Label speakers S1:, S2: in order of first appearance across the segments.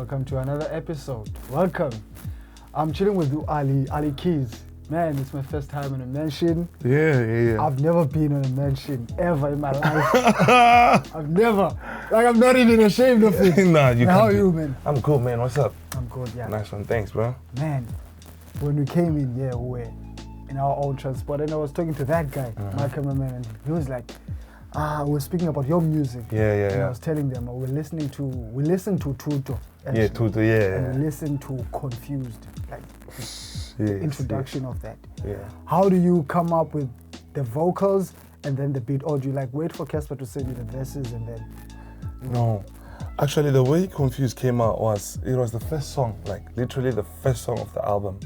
S1: welcome to another episode. Welcome. I'm chilling with Alie Keys. Man, it's my first time in a mansion.
S2: Yeah.
S1: I've never been in a mansion ever in my life. I've never. Like, I'm not even ashamed of it.
S2: Nah, you can't.
S1: How are you, man?
S2: I'm good, man. What's up?
S1: I'm good, yeah.
S2: Nice one. Thanks, bro.
S1: Man, when we came in, we were in our own transport, and I was talking to that guy, my cameraman, and he was like, we're speaking about your music.
S2: Yeah.
S1: And I was telling them, we listened to Tuto. Actually,
S2: Yeah, Tuto, yeah.
S1: And we listened to Confused, like the introduction of that.
S2: Yeah.
S1: How do you come up with the vocals and then the beat? Or do you like wait for Cassper to send you the verses and then?
S2: No. Actually, the way Confused came out was the first song, like literally the first song of the album.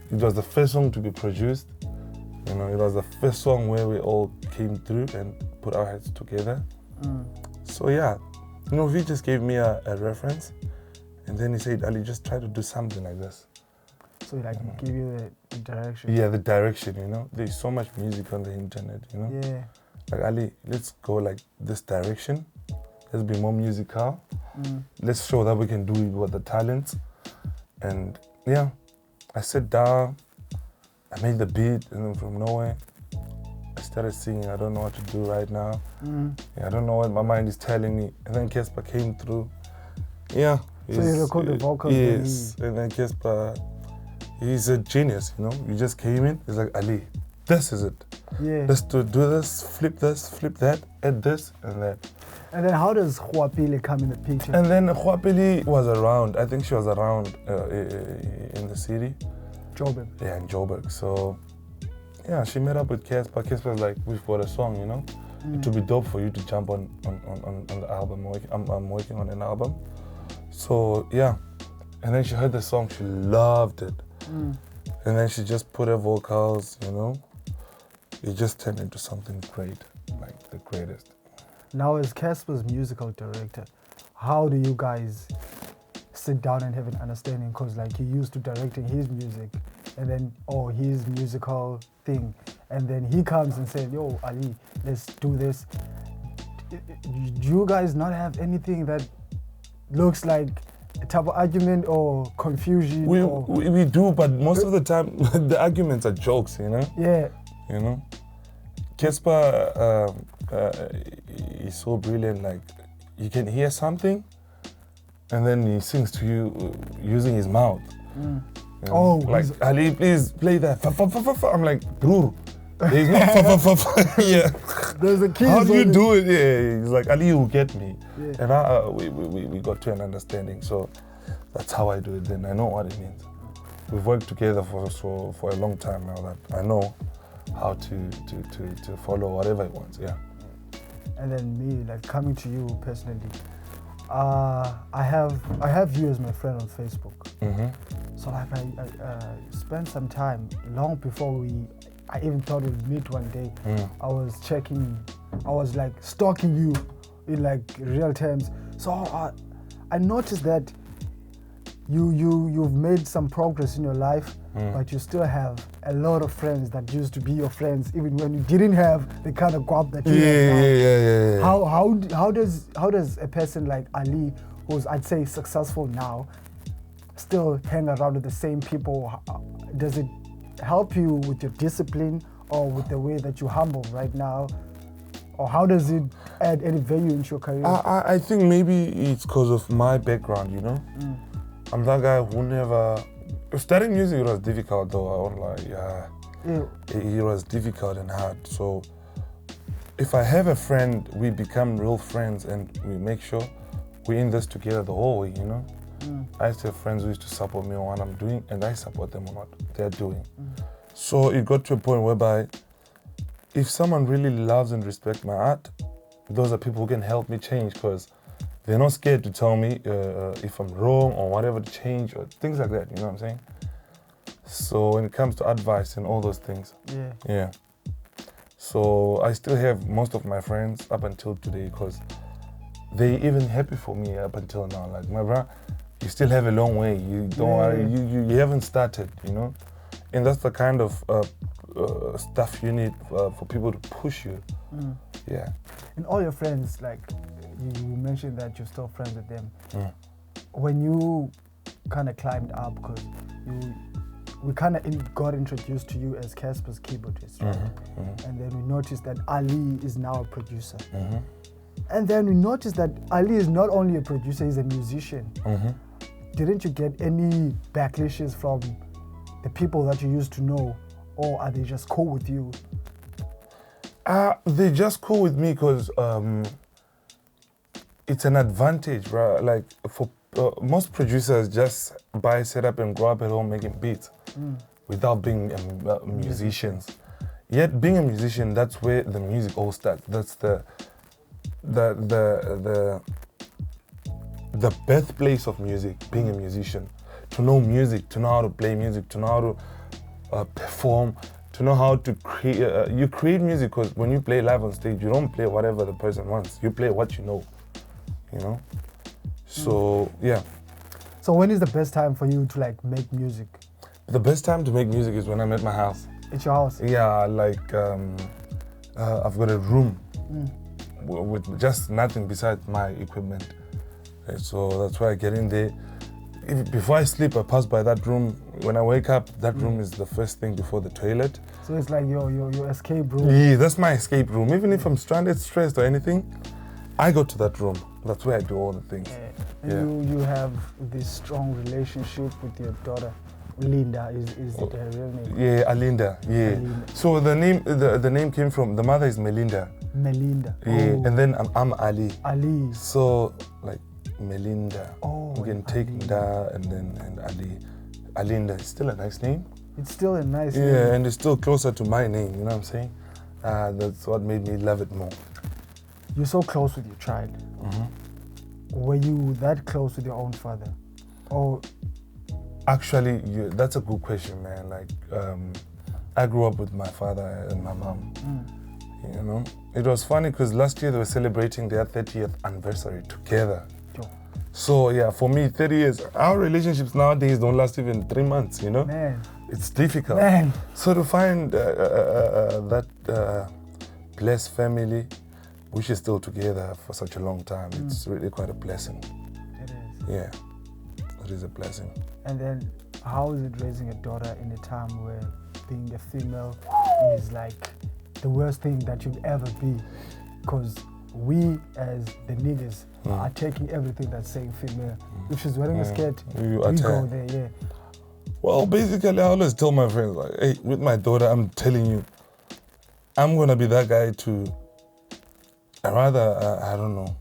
S2: It was the first song to be produced. It was the first song where we all came through and put our heads together. So yeah, V just gave me a reference, and then he said, Ali, just try to do something like this.
S1: So like give you the direction.
S2: Yeah, the direction, There's so much music on the internet,
S1: Yeah.
S2: Like, Ali, let's go like this direction. Let's be more musical. Let's show that we can do it with the talents. And yeah, I sat down, I made the beat, and then from nowhere, I started singing. I don't know what to do right now. I don't know what my mind is telling me. And then Cassper came through. Yeah.
S1: So you recorded the vocals?
S2: Yes. And then Cassper, he's a genius, He just came in, he's like, Ali, this is it.
S1: Yeah.
S2: Let's do this, flip that, add this and that.
S1: And then how does Huapili come in the picture?
S2: And then Huapili was around. I think she was around in the city.
S1: Joburg.
S2: Yeah, in Joburg. So, yeah, she met up with Cassper. Cassper was like, we've got a song, It would be dope for you to jump on the album. I'm working on an album. So, yeah. And then she heard the song. She loved it. And then she just put her vocals, It just turned into something great, like the greatest.
S1: Now, as Cassper's musical director, how do you guys sit down and have an understanding? Because like you used to directing his music and then, his musical thing. And then he comes and says, yo, Ali, let's do this. Do you guys not have anything that looks like a type of argument or confusion?
S2: We do, but most of the time, the arguments are jokes,
S1: Yeah.
S2: Cassper is so brilliant, like you can hear something and then he sings to you using his mouth. Like, Ali, please play that. I'm like, bro, there's no yeah.
S1: There's a key.
S2: How do you do it? Yeah, he's like, Ali, you get me.
S1: Yeah.
S2: And we got to an understanding, so that's how I do it then. I know what it means. We've worked together for a long time now that I know how to follow whatever he wants, yeah. And
S1: then me, like coming to you personally, I have you as my friend on Facebook. So like I spent some time long before I even thought we'd meet one day. I was like stalking you in like real terms. So I noticed that you've made some progress in your life, but you still have a lot of friends that used to be your friends, even when you didn't have the kind of guap that you have now. How does a person like Ali, who's I'd say successful now, still hang around with the same people? Does it help you with your discipline or with the way that you humble right now? Or how does it add any value into your career?
S2: I think maybe it's because of my background, I'm that guy who never... Starting music, it was difficult though. I was like, it was difficult and hard. So if I have a friend, we become real friends and we make sure we're in this together the whole way, I used to have friends who used to support me on what I'm doing and I support them on what they're doing. So it got to a point whereby if someone really loves and respects my art, those are people who can help me change, because they're not scared to tell me if I'm wrong or whatever to change or things like that, you know what I'm saying? So when it comes to advice and all those things, yeah. So I still have most of my friends up until today, because they even happy for me up until now. Like, my brother, you still have a long way. You don't worry, you haven't started, And that's the kind of stuff you need for people to push you. Yeah.
S1: And all your friends, like, you mentioned that you're still friends with them. when you kind of climbed up, because we kind of got introduced to you as Cassper's keyboardist, right? And then we noticed that Alie is now a producer. And then we noticed that Alie is not only a producer, he's a musician. Didn't you get any backlashes from the people that you used to know, or are they just cool with you?
S2: They're just cool with me because it's an advantage, right? Like for most producers, just buy, set up, and grow up at home making beats without being musicians. Yet being a musician, that's where the music all starts. That's the birthplace of music. Being a musician, to know music, to know how to play music, to know how to perform, to know how to create. You create music because when you play live on stage, you don't play whatever the person wants. You play what you know. You know. So yeah.
S1: So when is the best time for you to like make music?
S2: The best time to make music is when I'm at my house.
S1: At your house?
S2: Yeah, like I've got a room with just nothing besides my equipment. So that's why I get in there. Before I sleep, I pass by that room. When I wake up, that room is the first thing before the toilet.
S1: So it's like your escape room?
S2: Yeah, that's my escape room. Even if I'm stranded, stressed or anything, I go to that room. That's where I do all the things.
S1: You have this strong relationship with your daughter. Linda is it her real name?
S2: Yeah, Alinda. Yeah. Alinda. So the name came from, the mother is Melinda.
S1: Melinda.
S2: Yeah, and then I'm Ali.
S1: Ali.
S2: So like Melinda.
S1: Oh.
S2: You can take Ndira and Ali. Alinda is still a nice name.
S1: It's still a nice name.
S2: Yeah, and it's still closer to my name. You know what I'm saying? That's what made me love it more.
S1: You're so close with your child. Were you that close with your own father? Or
S2: actually, that's a good question, man. Like, I grew up with my father and my mom. You know, it was funny because last year they were celebrating their 30th anniversary together. So yeah, for me, 30 years, our relationships nowadays don't last even 3 months, you know?
S1: Man.
S2: It's difficult.
S1: Man.
S2: So to find that blessed family, which is still together for such a long time, it's really quite a blessing.
S1: It is.
S2: Yeah, it is a blessing.
S1: And then how is it raising a daughter in a time where being a female is like the worst thing that you'd ever be? Because we as the niggas are taking everything that's saying female. If she's wearing a skirt, we go there, yeah.
S2: Well, basically, I always tell my friends, like, hey, with my daughter, I'm telling you, I'm going to be that guy to, I don't know.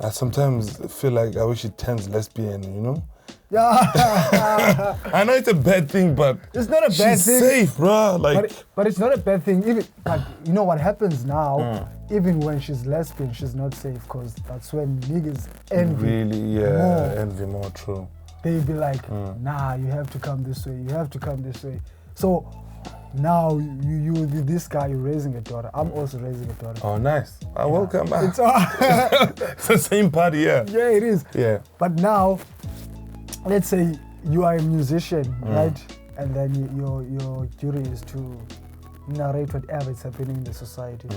S2: I sometimes feel like I wish it turns lesbian, you know?
S1: Yeah.
S2: I know it's a bad thing, but
S1: it's not a bad
S2: she's
S1: thing.
S2: Safe, bro. Like,
S1: but it's not a bad thing. Even, but you know what happens now? Even when she's lesbian, she's not safe because that's when niggas envy.
S2: Really, yeah,
S1: more.
S2: Envy more. True.
S1: They be like, nah, you have to come this way. You have to come this way. So now you this guy, you're raising a daughter. I'm also raising a daughter.
S2: Oh, nice. Welcome back. It's the same party, yeah.
S1: Yeah, it is.
S2: Yeah.
S1: But now, let's say you are a musician, right? And then your duty is to narrate whatever is happening in the society.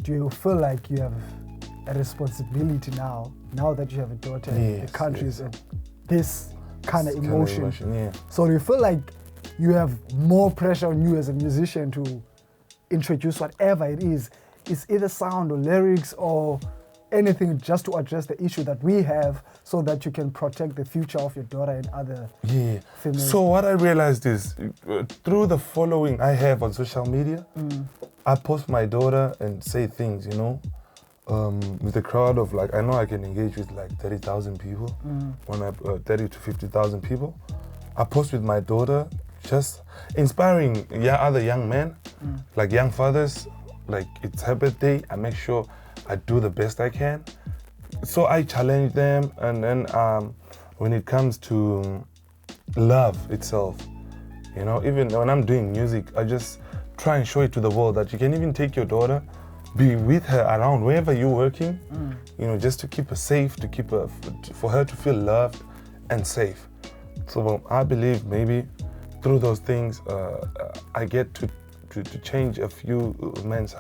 S1: Do you feel like you have a responsibility now that you have a daughter and the country is at this kind of emotion?
S2: Yeah.
S1: So do you feel like you have more pressure on you as a musician to introduce whatever it is? It's either sound or lyrics or anything just to address the issue that we have so that you can protect the future of your daughter and other females.
S2: So what I realized is through the following I have on social media, I post my daughter and say things, you know, with a crowd of like, I know I can engage with like 30,000 people, when 30 to 50,000 people. I post with my daughter, just inspiring other young men, like young fathers, like it's her birthday, I make sure I do the best I can. So I challenge them, and then when it comes to love itself, you know, even when I'm doing music, I just try and show it to the world that you can even take your daughter, be with her around wherever you're working, you know, just to keep her safe, to keep her, for her to feel loved and safe. So I believe maybe through those things, I get to change a few men's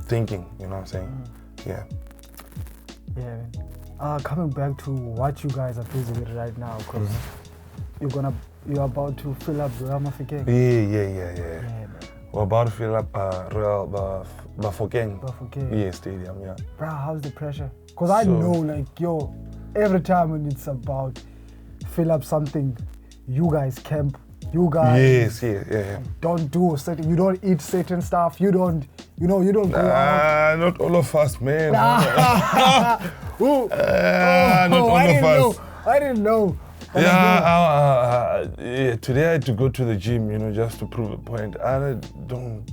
S2: thinking, you know what I'm saying? Yeah.
S1: Yeah, Coming back to what you guys are busy with right now, because you're about to fill up Royal Mafeking.
S2: Yeah, man. We're about to fill up Royal Bafokeng. Yeah, stadium, yeah.
S1: Bro, how's the pressure? Because I know, like, every time when it's about fill up something, you guys camp, you guys don't do certain, you don't eat certain stuff, you don't go out.
S2: Not all of us, man.
S1: Not all of us. I didn't know.
S2: Today I had to go to the gym, just to prove a point. I don't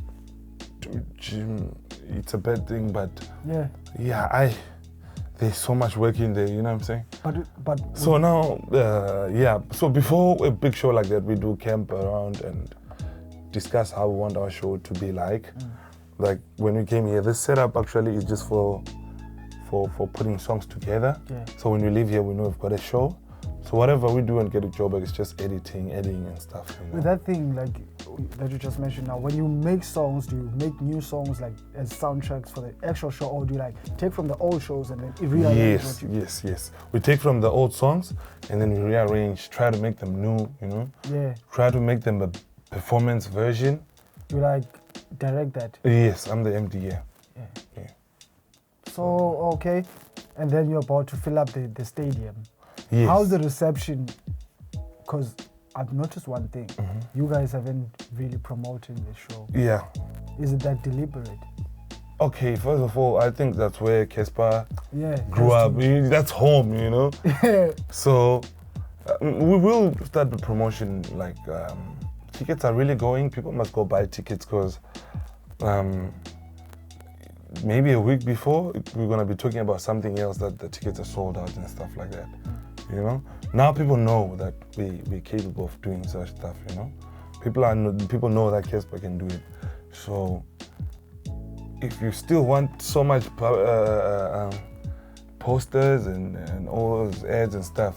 S2: do gym. It's a bad thing, but there's so much work in there, you know what I'm saying?
S1: But
S2: so now, so before a big show like that, we do camp around and discuss how we want our show to be like. Like when we came here, this setup actually is just for putting songs together.
S1: Yeah.
S2: So when we leave here, we know we've got a show. So whatever we do and get a job, it's just editing and stuff.
S1: With that thing like that you just mentioned now, when you make songs, do you make new songs like as soundtracks for the actual show, or do you like take from the old shows and then rearrange?
S2: Yes. We take from the old songs and then we rearrange, try to make them new,
S1: Yeah.
S2: Try to make them a performance version.
S1: You like direct that?
S2: Yes, I'm the MD, yeah.
S1: So, okay. And then you're about to fill up the stadium.
S2: Yes.
S1: How's the reception? Because I've noticed one thing. You guys haven't really promoted the show.
S2: Yeah.
S1: Is it that deliberate?
S2: Okay, first of all, I think that's where Cassper grew
S1: that's
S2: up. That's home,
S1: Yeah.
S2: So we will start the promotion. Like tickets are really going. People must go buy tickets because maybe a week before we're gonna be talking about something else that the tickets are sold out and stuff like that. Now people know that we're capable of doing such stuff. People know that Cassper can do it. So if you still want so much posters and all those ads and stuff,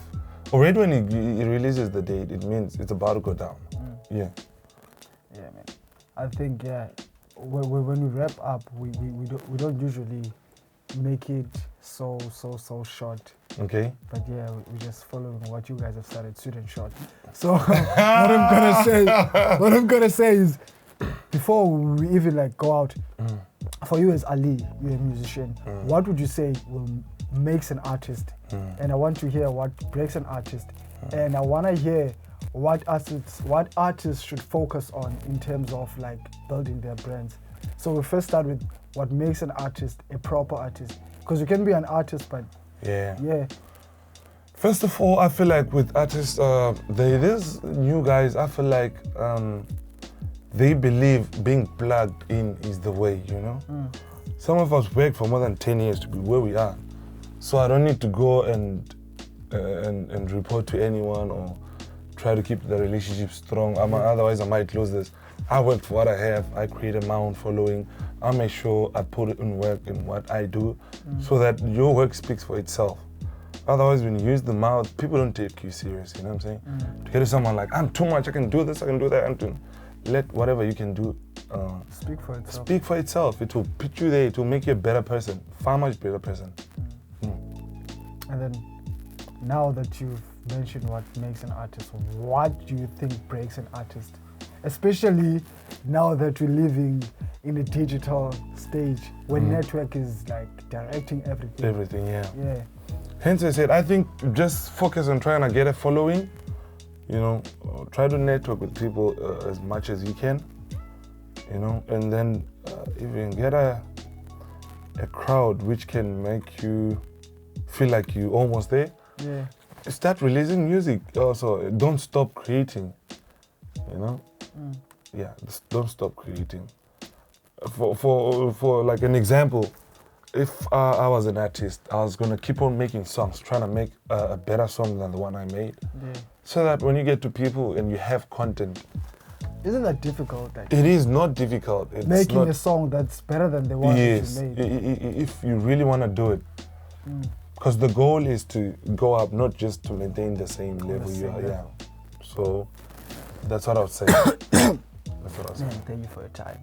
S2: already when he releases the date, it means it's about to go down. Yeah,
S1: man. I think when we wrap up, we don't usually make it so short.
S2: Okay.
S1: But we're just following what you guys have started, sweet and short. So what I'm gonna say is, before we even like go out, for you as Alie, you're a musician. What would you say makes an artist? And I want to hear what breaks an artist, and I want to hear what artists should focus on in terms of like building their brands. So we first start with what makes an artist a proper artist, because you can be an artist, but
S2: First of all, I feel like with artists, these new guys, I feel like they believe being plugged in is the way, Some of us work for more than 10 years to be where we are. So I don't need to go and report to anyone or try to keep the relationship strong. Otherwise, I might lose this. I work for what I have. I created my own following. I make sure I put it in work in what I do so that your work speaks for itself. Otherwise, when you use the mouth, people don't take you serious, you know what I'm saying? To get to someone like, I'm too much, I can do this, I can do that, let whatever you can do
S1: speak for itself.
S2: Speak for itself. It will put you there, it will make you a better person, far much better person.
S1: And then, now that you've mentioned what makes an artist, what do you think breaks an artist? Especially now that we're living in a digital stage where network is like directing everything.
S2: Everything, yeah. Hence I said, I think just focus on trying to get a following, try to network with people as much as you can, and then if you can get a crowd which can make you feel like you're almost there, start releasing music also. Don't stop creating, just don't stop creating. For like an example, if I was an artist, I was gonna keep on making songs, trying to make a better song than the one I made, so that when you get to people and you have content.
S1: Isn't that difficult?
S2: It is not difficult. It's
S1: making
S2: not,
S1: a song that's better than the one that you made.
S2: If you really want to do it, because the goal is to go up, not just to maintain the same level you are. Yeah. So that's what I would say. That's what I would say.
S1: Thank you for your time.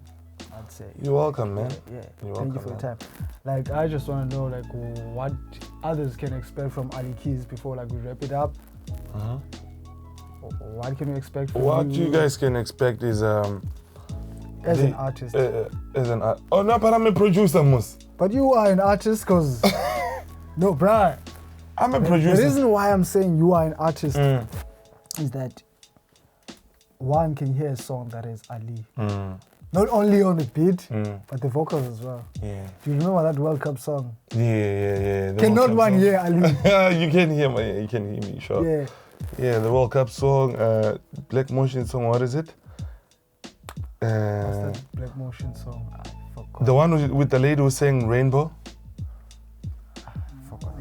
S1: I'd say.
S2: You're welcome, man.
S1: Yeah.
S2: You're
S1: Thank
S2: welcome,
S1: you for your
S2: man.
S1: time. Like, I just want to know, like, what others can expect from Alie Keys before, like, we wrap it up. What can we expect from
S2: What you guys can expect is
S1: as an artist.
S2: Oh no, but I'm a producer, Mus.
S1: But you are an artist, cause no, bruh.
S2: I'm a producer.
S1: The reason why I'm saying you are an artist is that one can hear a song that is Alie. Not only on the beat, but the vocals as well.
S2: Yeah.
S1: Do you remember that World Cup song?
S2: Yeah.
S1: Cannot one hear Alie?
S2: You can hear me. You can hear me, sure.
S1: Yeah.
S2: Yeah, the World Cup song, Black Motion song. What is it?
S1: What's that Black Motion song? I forgot.
S2: The one with the lady who sang Rainbow.
S1: I forgot.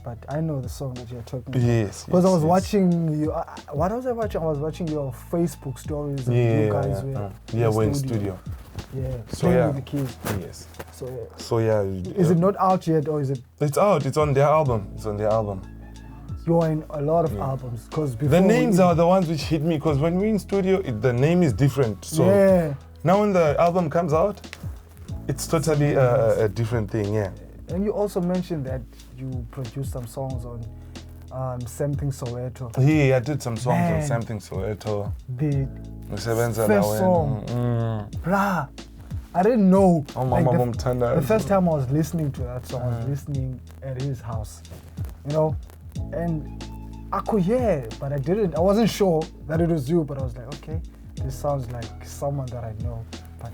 S1: But I know the song that you're talking about.
S2: Yes.
S1: Because I was watching you. What was I watching? I was watching your Facebook stories. And you guys were
S2: in studio.
S1: Yeah.
S2: So
S1: playing
S2: yeah.
S1: with the kids.
S2: Yes.
S1: So yeah. Is it not out yet, or is it?
S2: It's out. It's on their album.
S1: You're in a lot of albums, because before
S2: the names are the ones which hit me, because when we're in studio, the name is different. So now when the album comes out, it's totally a different thing. Yeah.
S1: And you also mentioned that you produced some songs on Samthing Soweto.
S2: Yeah, I did some songs on Samthing Soweto.
S1: The
S2: first
S1: first song, bruh, I didn't know. The first time I was listening to that song, I was listening at his house, you know, and I could hear it, but I wasn't sure that it was you, but I was like, okay, this sounds like someone that I know, but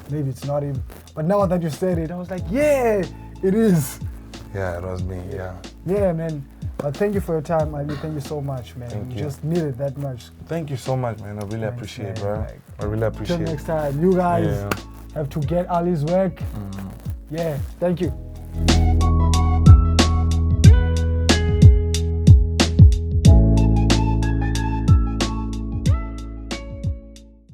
S1: maybe it's not him. But now that you said it, I was like, yeah, it is.
S2: Yeah, it was me, yeah.
S1: Yeah, man. But thank you for your time, Alie. Thank you so much, man.
S2: Thank you.
S1: Just needed that much.
S2: Thank you so much, man. I really appreciate it, bro. I really appreciate it.
S1: Till next time, you guys have to get Alie's work. Yeah, thank you.